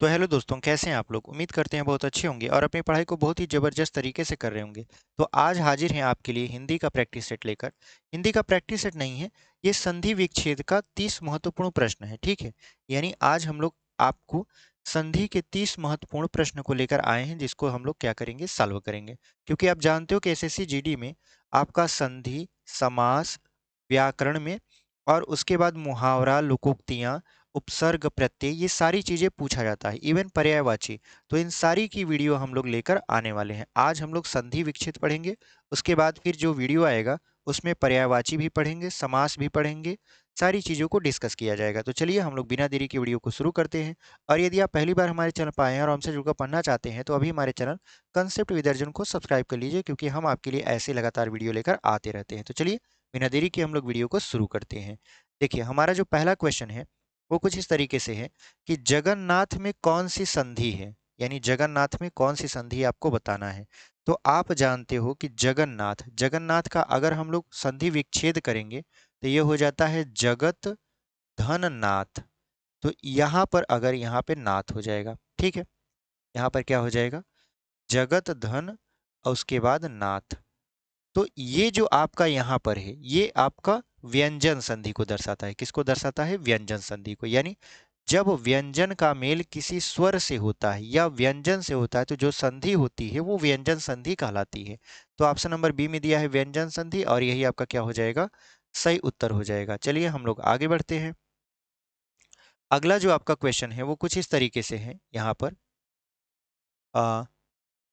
तो हेलो दोस्तों, कैसे हैं आप लोग। उम्मीद करते हैं बहुत अच्छे होंगे और अपनी पढ़ाई को बहुत ही ज़बरदस्त तरीके से कर रहे होंगे। तो आज हाजिर हैं आपके लिए हिंदी का प्रैक्टिस सेट लेकर। हिंदी का प्रैक्टिस सेट नहीं है, ये संधि विच्छेद का 30 महत्वपूर्ण प्रश्न है। ठीक है, यानी आज हम लोग आपको संधि के 30 महत्वपूर्ण प्रश्न को लेकर आए हैं, जिसको हम लोग क्या करेंगे, सॉल्व करेंगे। क्योंकि आप जानते हो कि एसएससी जीडी में आपका संधि, समास, व्याकरण में और उसके बाद मुहावरा, लोकोक्तियां, उपसर्ग, प्रत्यय, ये सारी चीजें पूछा जाता है, इवन पर्यायवाची। तो इन सारी की वीडियो हम लोग लेकर आने वाले हैं। आज हम लोग संधि विच्छेद पढ़ेंगे, उसके बाद फिर जो वीडियो आएगा उसमें पर्यायवाची भी पढ़ेंगे, समास भी पढ़ेंगे, सारी चीज़ों को डिस्कस किया जाएगा। तो चलिए हम लोग बिना देरी के वीडियो को शुरू करते हैं। और यदि आप पहली बार हमारे चैनल पर आए हैं और हमसे जुड़कर पढ़ना चाहते हैं तो अभी हमारे चैनल कंसेप्ट विद अर्जुन को सब्सक्राइब कर लीजिए, क्योंकि हम आपके लिए ऐसे लगातार वीडियो लेकर आते रहते हैं। तो चलिए बिना देरी के हम लोग वीडियो को शुरू करते हैं। देखिए, हमारा जो पहला क्वेश्चन है वो कुछ इस तरीके से है कि जगन्नाथ में कौन सी संधि है, यानी जगन्नाथ में कौन सी संधि आपको बताना है। तो आप जानते हो कि जगन्नाथ, जगन्नाथ का अगर हम लोग संधि विच्छेद करेंगे तो ये हो जाता है जगत धन नाथ। तो यहाँ पर अगर यहाँ पे नाथ हो जाएगा, ठीक है, यहाँ पर क्या हो जाएगा, जगत धन और उसके बाद नाथ। तो ये जो आपका यहाँ पर है ये आपका व्यंजन संधि को दर्शाता है। किसको दर्शाता है? व्यंजन संधि को। यानी जब व्यंजन का मेल किसी स्वर से होता है या व्यंजन से होता है तो जो संधि होती है वो व्यंजन संधि कहलाती है। तो ऑप्शन नंबर बी में दिया है व्यंजन संधि, और यही आपका क्या हो जाएगा, सही उत्तर हो जाएगा। चलिए हम लोग आगे बढ़ते हैं। अगला जो आपका क्वेश्चन है वो कुछ इस तरीके से है। यहाँ पर आ,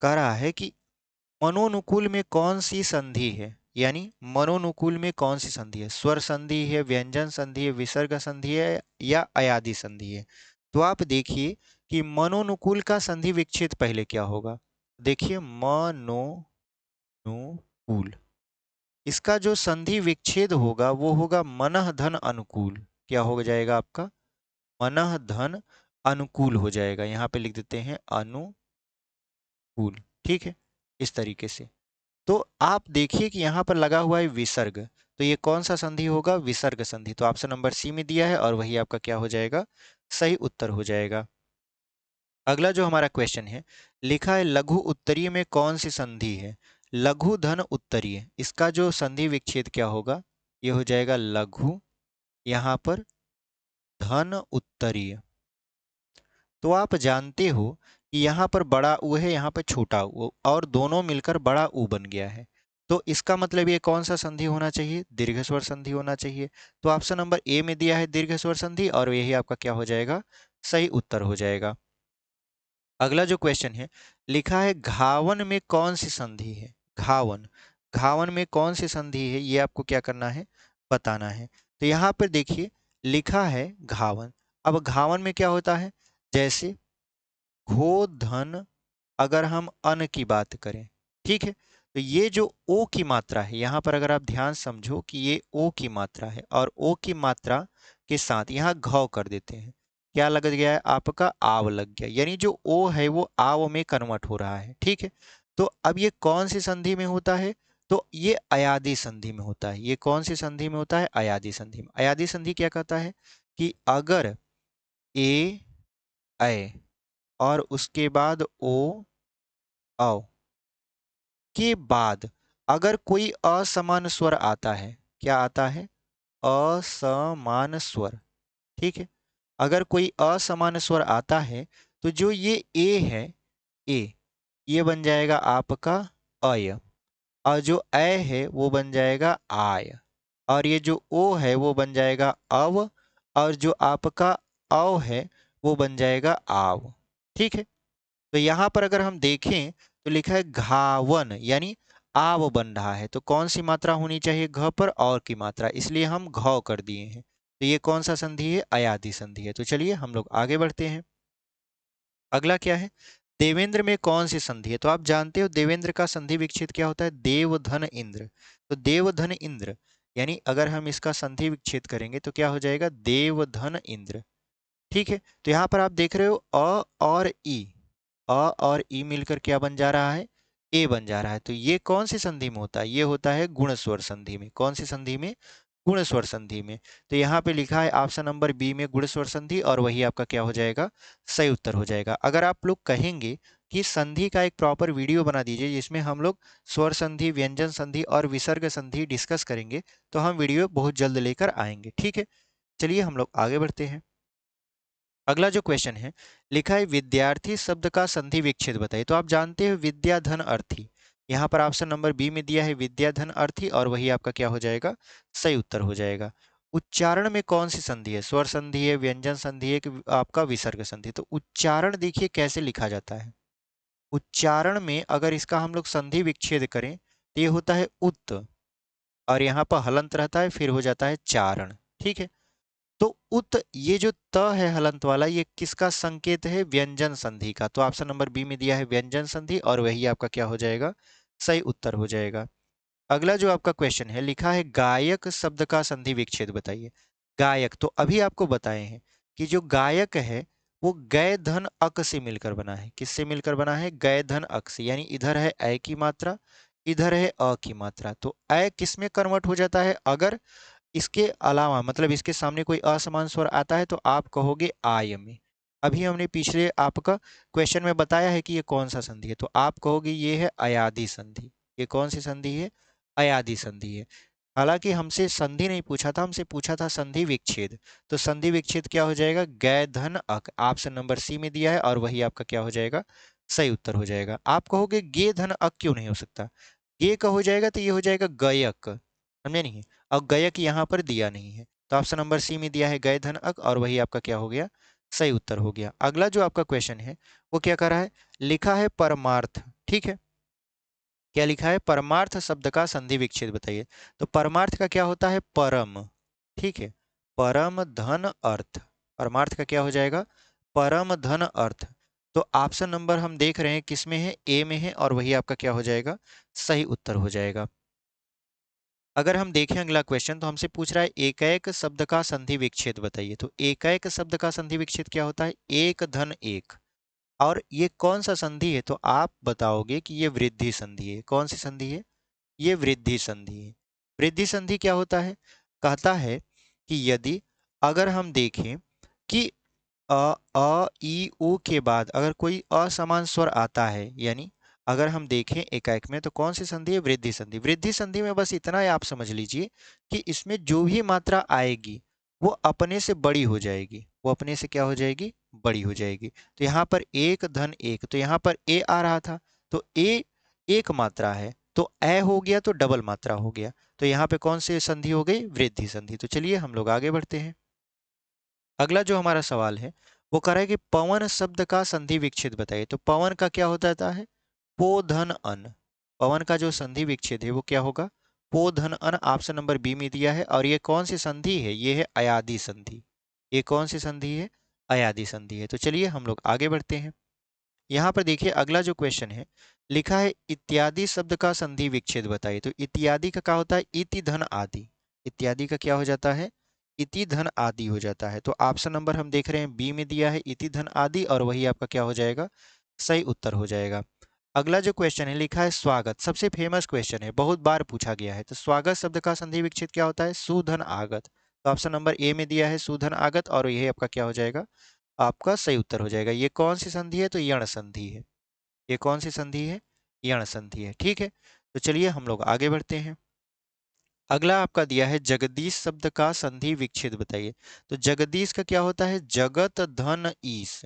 कह रहा है कि मनोनुकूल में कौन सी संधि है, यानी मनोनुकूल में कौन सी संधि है, स्वर संधि है, व्यंजन संधि है, विसर्ग संधि है या अयादि संधि है। तो आप देखिए कि मनोनुकूल का संधि विच्छेद पहले क्या होगा। देखिए मनोनुकूल, इसका जो संधि विच्छेद होगा वो होगा मनः धन अनुकूल। क्या हो जाएगा आपका, मनः धन अनुकूल हो जाएगा। यहाँ पे लिख देते हैं अनुकूल। ठीक है, इस तरीके से। तो आप देखिए कि यहाँ पर लगा हुआ है विसर्ग, तो ये कौन सा संधि होगा, विसर्ग संधि। तो ऑप्शन नंबर सी में दिया है और वही आपका क्या हो जाएगा, सही उत्तर हो जाएगा। अगला जो हमारा क्वेश्चन है, लिखा है लघु उत्तरीय में कौन सी संधि है। लघु धन उत्तरीय, इसका जो संधि विच्छेद क्या होगा, ये हो जाएगा लघु, यहाँ पर धन उत्तरीय। तो आप जानते हो कि यहाँ पर बड़ा ऊ है, यहाँ पर छोटा ऊ, और दोनों मिलकर बड़ा ऊ बन गया है। तो इसका मतलब ये कौन सा संधि होना चाहिए, दीर्घ स्वर संधि होना चाहिए। तो ऑप्शन नंबर ए में दिया है दीर्घ स्वर संधि, और यही आपका क्या हो जाएगा, सही उत्तर हो जाएगा। अगला जो क्वेश्चन है, लिखा है घावन में कौन सी संधि है। घावन, घावन में कौन सी संधि है, ये आपको क्या करना है, बताना है। तो यहाँ पर देखिए लिखा है घावन। अब घावन में क्या होता है, जैसे घो धन, अगर हम अन की बात करें, ठीक है, तो ये जो ओ की मात्रा है यहाँ पर, अगर आप ध्यान समझो कि ये ओ की मात्रा है और ओ की मात्रा के साथ यहाँ घ कर देते हैं। क्या लग गया है आपका, आव लग गया, यानी जो ओ है वो आव में कन्वर्ट हो रहा है। ठीक है, तो अब ये कौन सी संधि में होता है, तो ये अयादी संधि में होता है। ये कौन सी संधि में होता है, अयादी संधि में। अयादी संधि क्या कहता है कि अगर ए ऐ और उसके बाद ओ औ के बाद अगर कोई असमान स्वर आता है, क्या आता है, असमान स्वर। ठीक है, अगर कोई असमान स्वर आता है तो जो ये ए है, ए, ये बन जाएगा आपका अय, और जो ऐ है वो बन जाएगा आय, और ये जो ओ है वो बन जाएगा अव, और जो आपका औ है वो बन जाएगा आव। ठीक है, तो यहाँ पर अगर हम देखें तो लिखा है घावन, यानी आव बन रहा है, तो कौन सी मात्रा होनी चाहिए, घ पर और की मात्रा, इसलिए हम घ कर दिए हैं। तो ये कौन सा संधि है, अयादी संधि है। तो चलिए हम लोग आगे बढ़ते हैं। अगला क्या है, देवेंद्र में कौन सी संधि है। तो आप जानते हो देवेंद्र का संधि विच्छेद क्या होता है, देव धन इंद्र। तो देव धन इंद्र, यानी अगर हम इसका संधि विच्छेद करेंगे तो क्या हो जाएगा, देव धन इंद्र। ठीक है, तो यहाँ पर आप देख रहे हो और ई, अ और ई मिलकर क्या बन जा रहा है, ए बन जा रहा है। तो ये कौन सी संधि में होता है, ये होता है गुण स्वर संधि में। कौन सी संधि में, गुण स्वर संधि में। तो यहाँ पे लिखा है ऑप्शन नंबर बी में गुण स्वर संधि, और वही आपका क्या हो जाएगा, सही उत्तर हो जाएगा। अगर आप लोग कहेंगे कि संधि का एक प्रॉपर वीडियो बना दीजिए जिसमें हम लोग स्वर संधि, व्यंजन संधि और विसर्ग संधि डिस्कस करेंगे, तो हम वीडियो बहुत जल्द लेकर आएंगे, ठीक है। चलिए हम लोग आगे बढ़ते हैं। अगला जो क्वेश्चन है, लिखा है विद्यार्थी शब्द का संधि विच्छेद बताइए। तो आप जानते हो विद्या धन अर्थी, यहाँ पर ऑप्शन नंबर बी में दिया है विद्या धन अर्थी, और वही आपका क्या हो जाएगा, सही उत्तर हो जाएगा। उच्चारण में कौन सी संधि है, स्वर संधि है, व्यंजन संधि है कि आपका विसर्ग संधि। तो उच्चारण देखिए कैसे लिखा जाता है। उच्चारण में अगर इसका हम लोग संधि विच्छेद करें तो ये होता है उत, और यहाँ पर हलंत रहता है, फिर हो जाता है चारण, ठीक है। तो उत, ये जो त है हलंत वाला, ये किसका संकेत है, व्यंजन संधि का। तो ऑप्शन नंबर बी में दिया है व्यंजन संधि, और वही आपका क्या हो जाएगा, सही उत्तर हो जाएगा। अगला जो आपका क्वेश्चन है, लिखा है गायक शब्द का संधि विच्छेद बताइए। गायक, तो अभी आपको बताए हैं कि जो गायक है वो गय धन अक से मिलकर बना है। किससे मिलकर बना है, गय धन अक से, यानी इधर है ए की मात्रा, इधर है अ की मात्रा। तो ए किस में कन्वर्ट हो जाता है, अगर इसके अलावा मतलब इसके सामने कोई असमान स्वर आता है तो आप कहोगे आय में। अभी हमने पिछले आपका क्वेश्चन में बताया है कि ये कौन सा संधि है, तो आप कहोगे ये है अयादि संधि। ये कौन सी संधि है, अयादि संधि है। हालांकि हमसे संधि नहीं पूछा था, हमसे पूछा था संधि विच्छेद। तो संधि विच्छेद क्या हो जाएगा, गै धन अक, ऑप्शन नंबर सी में दिया है, और वही आपका क्या हो जाएगा, सही उत्तर हो जाएगा। आप कहोगे गे धन अक क्यों नहीं हो सकता, गे का हो जाएगा तो ये हो जाएगा गयक, समझे नहीं। और गयक यहाँ पर दिया नहीं है, तो ऑप्शन नंबर सी में दिया है गय धन अक, और वही आपका क्या हो गया, सही उत्तर हो गया। अगला जो आपका क्वेश्चन है वो क्या कर रहा है, लिखा है परमार्थ, ठीक है। क्या लिखा है, परमार्थ शब्द का संधि विच्छेद बताइए। तो परमार्थ का क्या होता है, परम, ठीक है। परम धन अर्थ, परमार्थ का क्या हो जाएगा, परम धन अर्थ। तो ऑप्शन नंबर हम देख रहे हैं किस में है, ए में है, और वही आपका क्या हो जाएगा, सही उत्तर हो जाएगा। अगर हम देखें अगला क्वेश्चन, तो हमसे पूछ रहा है एकैक शब्द का संधि विच्छेद बताइए। तो एकैक शब्द का संधि विच्छेद क्या होता है, एक धन एक, और ये कौन सा संधि है, तो आप बताओगे कि ये वृद्धि संधि है। कौन सी संधि है, ये वृद्धि संधि है। वृद्धि संधि क्या होता है, कहता है कि यदि अगर हम देखें कि ई उ के बाद अगर कोई असमान स्वर आता है, यानी अगर हम देखें एकाएक में, तो कौन सी संधि है, वृद्धि संधि। वृद्धि संधि में बस इतना ही आप समझ लीजिए कि इसमें जो भी मात्रा आएगी वो अपने से बड़ी हो जाएगी, वो अपने से क्या हो जाएगी, बड़ी हो जाएगी। तो यहाँ पर एक धन एक, तो यहाँ पर ए आ रहा था, तो ए एक मात्रा है, तो ए हो गया तो डबल मात्रा हो गया। तो यहाँ पे कौन सी संधि हो गई, वृद्धि संधि। तो चलिए हम लोग आगे बढ़ते हैं। अगला जो हमारा सवाल है वो कह रहा है कि पवन शब्द का संधि विच्छेद बताइए। तो पवन का क्या होता है, पो धन अन। पवन का जो संधि विच्छेद है वो क्या होगा, पो धन अन, ऑप्शन नंबर बी में दिया है। और ये कौन सी संधि है, ये है अयादि संधि। ये कौन सी संधि है, अयादि संधि है। तो चलिए हम लोग आगे बढ़ते हैं। यहाँ पर देखिए अगला जो क्वेश्चन है, लिखा है इत्यादि शब्द का संधि विच्छेद बताइए। तो इत्यादि का क्या होता है, इति धन आदि। इत्यादि का क्या हो जाता है, इति धन आदि हो जाता है। तो ऑप्शन नंबर हम देख रहे हैं बी में दिया है इति धन आदि, और वही आपका क्या हो जाएगा, सही उत्तर हो जाएगा। अगला जो क्वेश्चन है, लिखा है स्वागत, सबसे फेमस क्वेश्चन है, बहुत बार पूछा गया है। तो स्वागत शब्द का संधि विच्छेद क्या होता है, सुधन आगत। तो ऑप्शन नंबर ए में दिया है सुधन आगत, और यही आपका क्या हो जाएगा, आपका सही उत्तर हो जाएगा। ये कौन सी संधि है, तो यण संधि है। ये कौन सी संधि है, यण संधि है, ठीक है। तो चलिए हम लोग आगे बढ़ते हैं। अगला आपका दिया है जगदीश शब्द का संधि विच्छेद बताइए। तो जगदीश का क्या होता है, जगत धन ईश।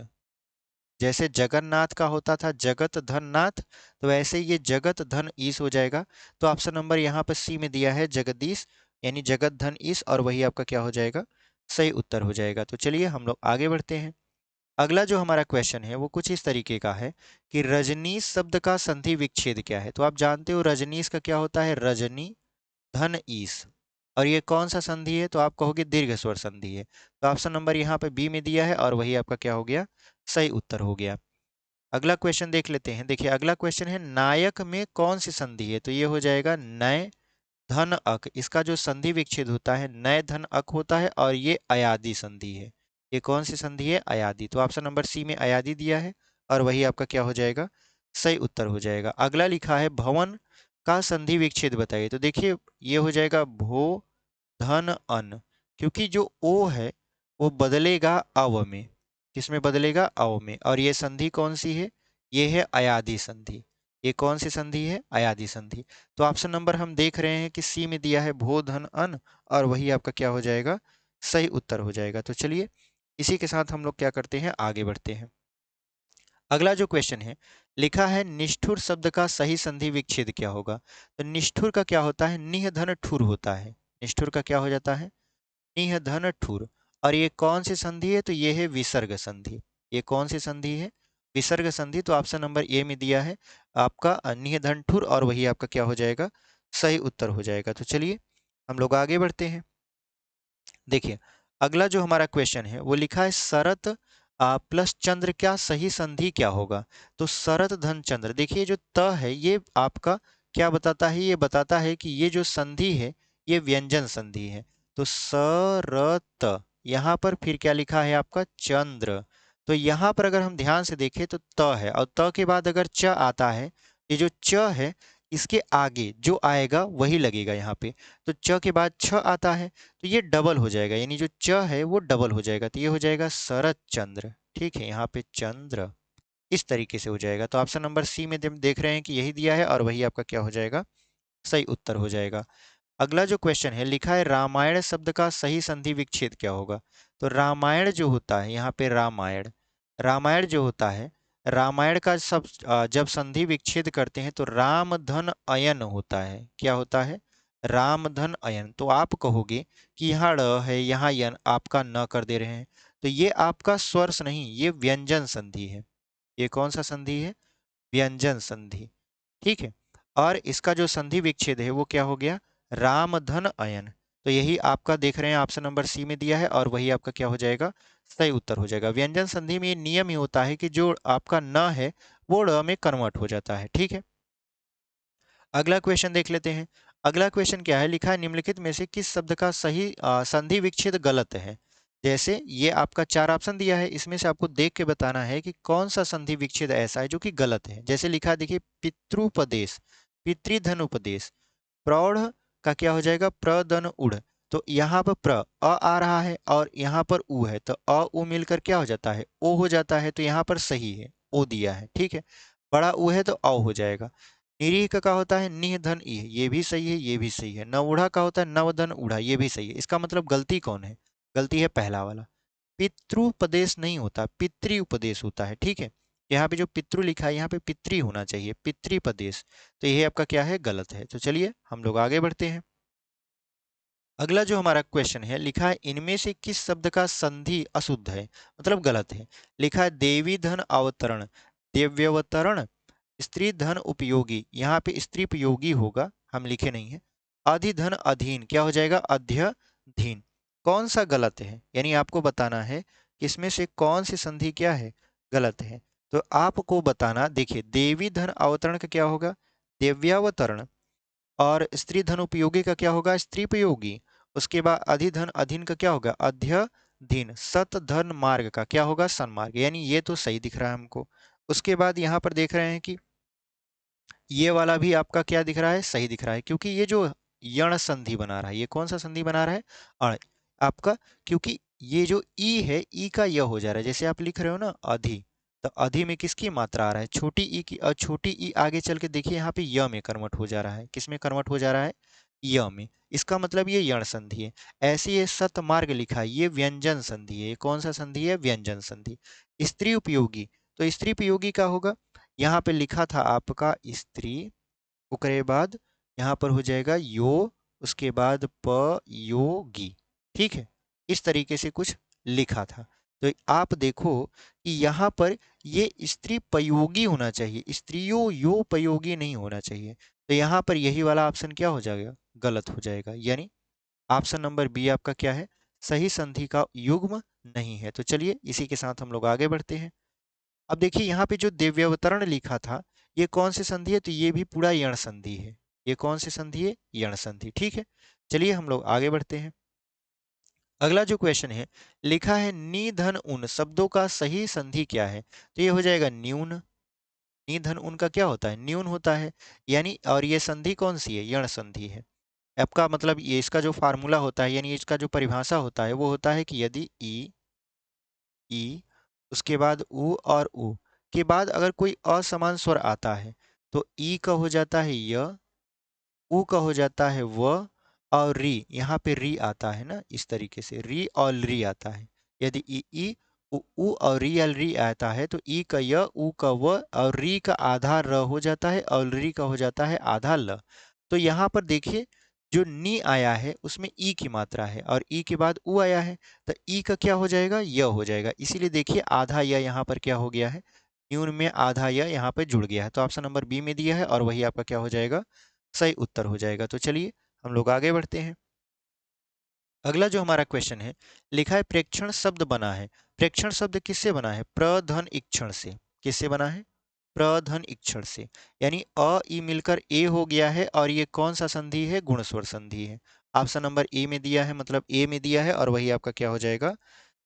जैसे जगन्नाथ का होता था जगत धन नाथ, तो वैसे ये जगत धन ईश हो जाएगा। तो ऑप्शन नंबर यहाँ पर सी में दिया है जगदीश, यानी जगत धन ईश, और वही आपका क्या हो जाएगा, सही उत्तर हो जाएगा। तो चलिए हम लोग आगे बढ़ते हैं। अगला जो हमारा क्वेश्चन है वो कुछ इस तरीके का है कि रजनीश शब्द का संधि विच्छेद क्या है। तो आप जानते हो रजनीश का क्या होता है, रजनी धन ईश, और ये कौन सा संधि है, तो आप कहोगे दीर्घ स्वर संधि है। तो ऑप्शन नंबर यहाँ पे बी में दिया है, और वही आपका क्या हो गया, सही उत्तर हो गया। अगला क्वेश्चन देख लेते हैं। देखिए अगला क्वेश्चन है नायक में कौन सी संधि है। तो ये हो जाएगा नय धन अक। इसका जो संधि विच्छेद होता है नय धन अक होता है, और ये अयादि संधि है। ये कौन सी संधि है, अयादि। तो ऑप्शन नंबर सी में अयादि दिया है, और वही आपका क्या हो जाएगा, सही उत्तर हो जाएगा। अगला लिखा है भवन का संधि विच्छेद बताइए। तो देखिए ये हो जाएगा भो धन अन, क्योंकि जो ओ है वो बदलेगा अव में। किसमें बदलेगा? अव में। और ये संधि कौन सी है? ये है अयादि संधि। ये कौन सी संधि है? अयादि संधि। तो ऑप्शन नंबर हम देख रहे हैं कि सी में दिया है भो धन अन, और वही आपका क्या हो जाएगा? सही उत्तर हो जाएगा। तो चलिए इसी के साथ हम लोग क्या करते हैं, आगे बढ़ते हैं। अगला जो क्वेश्चन है, लिखा है निष्ठुर शब्द का सही संधि विच्छेद क्या होगा? तो निष्ठुर का क्या होता है? निह धन ठुर होता है। निष्ठुर का क्या हो जाता है? निह धन ठुर। और ये कौन सी संधि है? तो ये है विसर्ग संधि। ये कौन सी संधि है? विसर्ग संधि। तो ऑप्शन नंबर ए में दिया है आपका निह धन ठुर, और वही आपका क्या हो जाएगा? सही उत्तर हो जाएगा। तो चलिए हम लोग आगे बढ़ते हैं। देखिए अगला जो हमारा क्वेश्चन है वो लिखा है शरत प्लस चंद्र क्या सही संधि क्या होगा? तो शरत धन चंद्र, देखिए जो त है ये आपका क्या बताता है? ये बताता है कि ये जो संधि है ये व्यंजन संधि है। तो सरत, यहाँ पर फिर क्या लिखा है आपका? चंद्र। तो यहाँ पर अगर हम ध्यान से देखें तो त है, और त के बाद अगर च आता है, ये जो च है इसके आगे जो आएगा वही लगेगा यहाँ पे। तो च के बाद छ आता है, तो ये डबल हो जाएगा, यानी जो च है वो डबल हो जाएगा। तो ये हो जाएगा शरत चंद्र। ठीक है, यहाँ पे चंद्र इस तरीके से हो जाएगा। तो ऑप्शन नंबर सी में देख रहे हैं कि यही दिया है, और वही आपका क्या हो जाएगा? सही उत्तर हो जाएगा। अगला जो क्वेश्चन है, लिखा है रामायण शब्द का सही संधि विच्छेद क्या होगा? तो रामायण जो होता है, यहाँ पे रामायण, रामायण जो होता है, रामायण का सब जब संधि विच्छेद करते हैं तो राम धन अयन होता है। क्या होता है? राम धन अयन। तो आप कहोगे कि यहाँ ड़ है, यहाँ यन, आपका न कर दे रहे हैं। तो ये आपका स्वर्स नहीं, ये व्यंजन संधि है। ये कौन सा संधि है? व्यंजन संधि। ठीक है। और इसका जो संधि विच्छेद है वो क्या हो गया? राम धन अयन। तो यही आपका देख रहे हैं ऑप्शन नंबर सी में दिया है, और वही आपका क्या हो जाएगा? सही उत्तर हो जाएगा। व्यंजन संधि में ये नियम ही होता है कि जो आपका न है वो ड़ में कन्वर्ट हो जाता है। ठीक है। अगला क्वेश्चन देख लेते हैं। अगला क्वेश्चन क्या है, लिखा है निम्नलिखित में से किस शब्द का सही संधि विच्छेद गलत है? जैसे ये आपका चार ऑप्शन दिया है, इसमें से आपको देख के बताना है कि कौन सा संधि विच्छेद ऐसा है जो कि गलत है। जैसे लिखा है, देखिए पितृपदेश, पितृधन उपदेश, प्रौढ़ का क्या हो जाएगा? प्रदन उड़। तो यहाँ पर आ रहा है और यहाँ पर उ है, तो उ मिलकर क्या हो जाता है? ओ हो जाता है। तो यहाँ पर सही है, ओ दिया है। ठीक है, बड़ा उ है तो औ हो जाएगा। निरीह का क्या होता है? निह धन इह, ये भी सही है, ये भी सही है। नवूढ़ा का होता है नव धन उड़ा, ये भी सही है। इसका मतलब गलती कौन है? गलती है पहला वाला। पितृपदेश नहीं होता, पितृ उपदेश होता है। ठीक है, यहाँ पे जो पितृ लिखा है यहाँ पे पितृ होना चाहिए, पितृपदेश। तो यही आपका क्या है? गलत है। तो चलिए हम लोग आगे बढ़ते हैं। अगला जो हमारा क्वेश्चन है, लिखा है इनमें से किस शब्द का संधि अशुद्ध है, मतलब गलत है? लिखा है देवी धन अवतरण, देव्यवतरण, स्त्री धन उपयोगी, यहाँ पे स्त्री उपयोगी होगा, हम लिखे नहीं है। अधिधन अधीन, क्या हो जाएगा? अध्यधीन। कौन सा गलत है, यानी आपको बताना है कि इसमें से कौन सी संधि क्या है? गलत है। तो आपको बताना, देखिए देवी धन अवतरण का क्या होगा? देव्यावतरण। और स्त्री धन उपयोगी का क्या होगा? स्त्री उपयोगी। उसके बाद अधिधन अधीन का क्या होगा? अध्यधीन। सत धन मार्ग का क्या होगा? सन्मार्ग। यानी ये तो सही दिख रहा है हमको। उसके बाद यहाँ पर देख रहे हैं कि ये वाला भी आपका क्या दिख रहा है? सही दिख रहा है, क्योंकि ये जो यण संधि बना रहा है, ये कौन सा संधि बना रहा है? अण आपका, क्योंकि ये जो ई है, ई का य हो जा रहा है। जैसे आप लिख रहे हो ना अधि, तो अधि में किसकी मात्रा आ रहा है? छोटी ई की। और छोटी ई आगे चल के देखिए यहाँ पे य में कन्वर्ट हो जा रहा है। किस में कन्वर्ट हो जा रहा है? य में। इसका मतलब ये यण संधि है। ऐसे ये सतमार्ग लिखा है, ये व्यंजन संधि है। ये कौन सा संधि है? व्यंजन संधि। स्त्री उपयोगी, तो स्त्री उपयोगी का होगा, यहाँ पे लिखा था आपका स्त्री, उसके बाद यहाँ पर हो जाएगा यो, उसके बाद प योगी। ठीक है, इस तरीके से कुछ लिखा था। तो आप देखो कि यहाँ पर ये स्त्री पयोगी होना चाहिए, स्त्रियों यो पयोगी नहीं होना चाहिए। तो यहाँ पर यही वाला ऑप्शन क्या हो जाएगा? गलत हो जाएगा। यानी ऑप्शन नंबर बी आपका क्या है? सही संधि का युग्म नहीं है। तो चलिए इसी के साथ हम लोग आगे बढ़ते हैं। अब देखिए यहाँ पे जो दिव्यावतरण लिखा था, ये कौन सी संधि है? तो ये भी पूरा यण संधि है। ये कौन सी संधि है? यण संधि। ठीक है, चलिए हम लोग आगे बढ़ते हैं। अगला जो क्वेश्चन है, लिखा है नी धन उन शब्दों का सही संधि क्या है? तो ये हो जाएगा न्यून। नी धन उन का क्या होता है? न्यून होता है। यानी और ये संधि कौन सी है? यण संधि है। आपका मतलब ये इसका जो फार्मूला होता है यानी इसका जो परिभाषा होता है वो होता है कि यदि ई उसके बाद उ और उ के बाद अगर कोई असमान स्वर आता है तो ई का हो जाता है य, उ का हो जाता है व, और री, यहाँ पे री आता है ना, इस तरीके से री और री आता है। यदि ई उ और री या री आता है तो ई का य, उ का व और री का आधा र हो जाता है और री का हो जाता है आधा ल। तो यहाँ पर देखिए जो नी आया है उसमें ई की मात्रा है और ई के बाद उ आया है तो ई का क्या हो जाएगा, य हो जाएगा। इसीलिए देखिए आधा य यहाँ पर क्या हो गया है, न्यून में आधा य यहाँ पे जुड़ गया है। तो ऑप्शन नंबर बी में दिया है और वही आपका क्या हो जाएगा, सही उत्तर हो जाएगा। तो चलिए हम लोग आगे बढ़ते हैं। अगला जो हमारा क्वेश्चन है, लिखा है प्रेक्षण शब्द बना है। प्रेक्षण शब्द किससे बना है, प्रधन इक्षण से। किससे बना है, प्रधन इक्षण से। यानी अ ई मिलकर ए हो गया है और ये कौन सा संधि है, गुणस्वर संधि है। ऑप्शन नंबर ए में दिया है, मतलब ए में दिया है और वही आपका क्या हो जाएगा,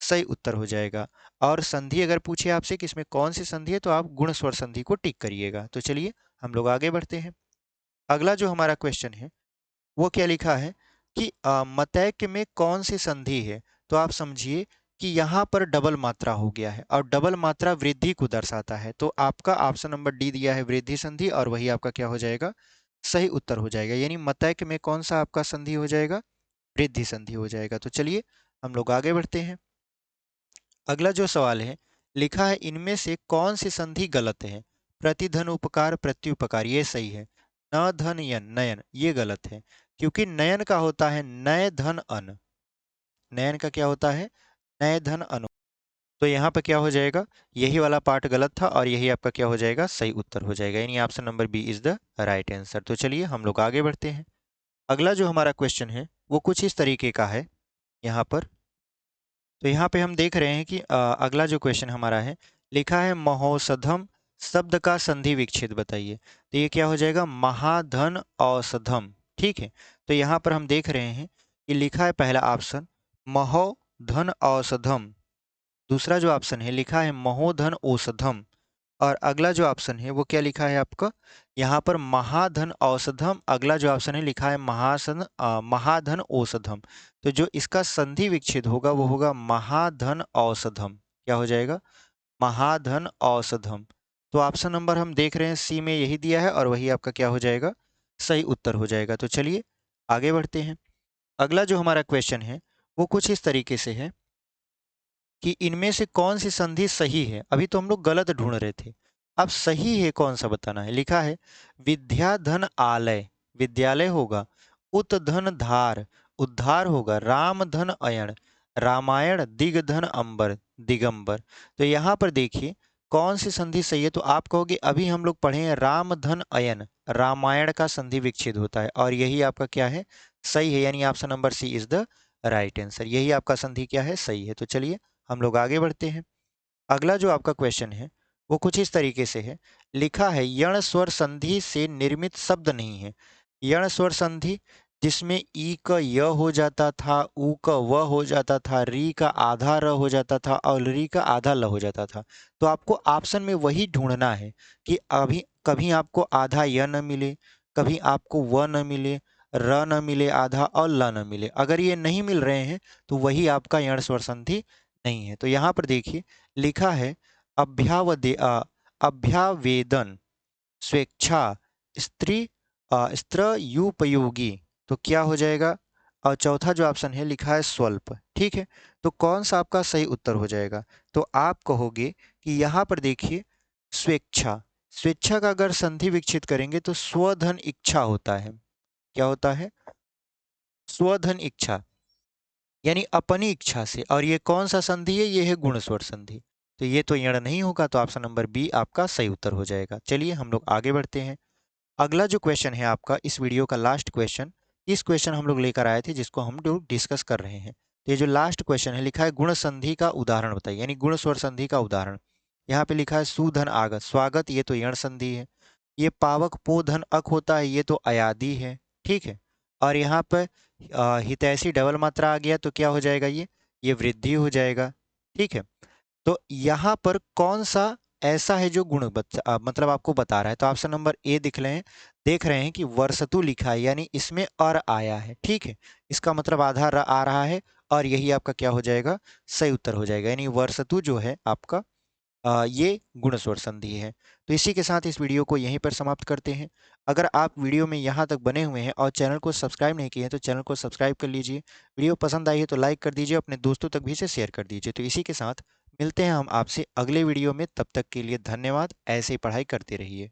सही उत्तर हो जाएगा। और संधि अगर पूछे आपसे कि इसमें कौन सी संधि है तो आप गुणस्वर संधि को टिक करिएगा। तो चलिए हम लोग आगे बढ़ते हैं। अगला जो हमारा क्वेश्चन है वो क्या लिखा है कि मतैक्य में कौन सी संधि है। तो आप समझिए कि यहाँ पर डबल मात्रा हो गया है और डबल मात्रा वृद्धि को दर्शाता है। तो आपका ऑप्शन नंबर डी दिया है वृद्धि संधि और वही आपका क्या हो जाएगा, सही उत्तर हो जाएगा। यानी मतैक्य में कौन सा आपका संधि हो जाएगा, वृद्धि संधि हो जाएगा। तो चलिए हम लोग आगे बढ़ते हैं। अगला जो सवाल है, लिखा है इनमें से कौन सी संधि गलत है। प्रतिधन उपकार प्रत्युपकार ये सही है। न धन यन नयन ये गलत है, क्योंकि नयन का होता है नय धन अन। नयन का क्या होता है, नय धन अनु। तो यहाँ पे क्या हो जाएगा, यही वाला पार्ट गलत था और यही आपका क्या हो जाएगा, सही उत्तर हो जाएगा। यानी option number B is the right answer. तो चलिए हम लोग आगे बढ़ते हैं। अगला जो हमारा क्वेश्चन है वो कुछ इस तरीके का है यहाँ पर। तो यहाँ पे हम देख रहे हैं कि अगला जो क्वेश्चन हमारा है, लिखा है महोषधम शब्द का संधि विच्छेद बताइए। तो ये क्या हो जाएगा, महाधन औषधम। ठीक है, तो यहाँ पर हम देख रहे हैं कि लिखा है पहला ऑप्शन महोधन औषधम, दूसरा जो ऑप्शन है लिखा है महोधन औषधम, और अगला जो ऑप्शन है वो क्या लिखा है आपका, यहाँ पर महाधन औषधम। अगला जो ऑप्शन है लिखा है महाधन औषधम। तो जो इसका संधि विच्छेद होगा वो होगा महाधन औषधम। क्या हो जाएगा, महाधन औषधम। तो ऑप्शन नंबर हम देख रहे हैं सी में यही दिया है और वही आपका क्या हो जाएगा, सही उत्तर हो जाएगा। तो चलिए आगे बढ़ते हैं। अगला जो हमारा क्वेश्चन है वो कुछ इस तरीके से है कि इनमें से कौन सी संधि सही है। अभी तो हम लोग गलत ढूंढ रहे थे, अब सही है कौन सा बताना है। लिखा है विद्या धन आलय विद्यालय होगा, उत धन धार उद्धार होगा, राम धन अयण रामायण, दिग धन अंबर दिगंबर। तो यहाँ पर देखिए कौन सी संधि सही है। तो आप कहोगे अभी हम लोग पढ़े हैं राम धन अयन, रामायण का संधि विच्छेद होता है और यही आपका क्या है, सही है। यानी option number C is the right answer. यही आपका संधि क्या है, सही है। तो चलिए हम लोग आगे बढ़ते हैं। अगला जो आपका क्वेश्चन है वो कुछ इस तरीके से है, लिखा है यण स्वर संधि से निर्मित शब्द नहीं है। यण स्वर संधि जिसमें ई का य हो जाता था, उ का व हो जाता था, री का आधा र हो जाता था और री का आधा ल हो जाता था। तो आपको ऑप्शन में वही ढूंढना है कि अभी कभी आपको आधा य न मिले, कभी आपको व न मिले, र न मिले आधा और ल न मिले। अगर ये नहीं मिल रहे हैं तो वही आपका यण स्वर संधि नहीं है। तो यहाँ पर देखिए लिखा है अभ्यावेदन स्वेच्छा स्त्री स्त्रयुपयोगी। तो क्या हो जाएगा, और चौथा जो ऑप्शन है लिखा है स्वल्प। ठीक है, तो कौन सा आपका सही उत्तर हो जाएगा। तो आप कहोगे कि यहाँ पर देखिए स्वेच्छा, स्वेच्छा का अगर संधि विच्छेद करेंगे तो स्वधन इच्छा होता है। क्या होता है, स्वधन इच्छा, यानी अपनी इच्छा से। और ये कौन सा संधि है, ये है गुणस्वर संधि। तो ये तो यण नहीं होगा, तो ऑप्शन नंबर बी आपका सही उत्तर हो जाएगा। चलिए हम लोग आगे बढ़ते हैं। अगला जो क्वेश्चन है आपका इस वीडियो का लास्ट क्वेश्चन, इस क्वेश्चन हम लोग लेकर आए थे जिसको हम लोग डिस्कस कर रहे हैं। तो ये जो लास्ट क्वेश्चन है लिखा है गुण संधि का उदाहरण बताइए, यानी गुण स्वर संधि का उदाहरण। यहाँ पे लिखा है सुधन आगत स्वागत, ये तो यण संधि है। ये पावक पोधन अक होता है, ये तो अयादी है। ठीक है, और यहाँ पर हितैषी डबल मात्रा आ गया तो क्या हो जाएगा, ये वृद्धि हो जाएगा। ठीक है, तो यहाँ पर कौन सा ऐसा है जो मतलब आपको बता रहा है। तो ऑप्शन नंबर ए देख रहे हैं कि वर्षतु लिखा है, यानी इसमें अर आया है, ठीक है। इसका मतलब आधा र आ रहा है, और यही आपका क्या हो जाएगा, सही उत्तर हो जाएगा। यानी वर्षतु जो है आपका ये गुणस्वर संधि है। तो इसी के साथ इस वीडियो को यहीं पर समाप्त करते हैं। अगर आप वीडियो में यहाँ तक बने हुए हैं और चैनल को सब्सक्राइब नहीं किए हैं तो चैनल को सब्सक्राइब कर लीजिए। वीडियो पसंद आई है तो लाइक कर दीजिए, अपने दोस्तों तक भी इसे शेयर कर दीजिए। तो इसी के साथ मिलते हैं हम आपसे अगले वीडियो में, तब तक के लिए धन्यवाद। ऐसे ही पढ़ाई करते रहिए।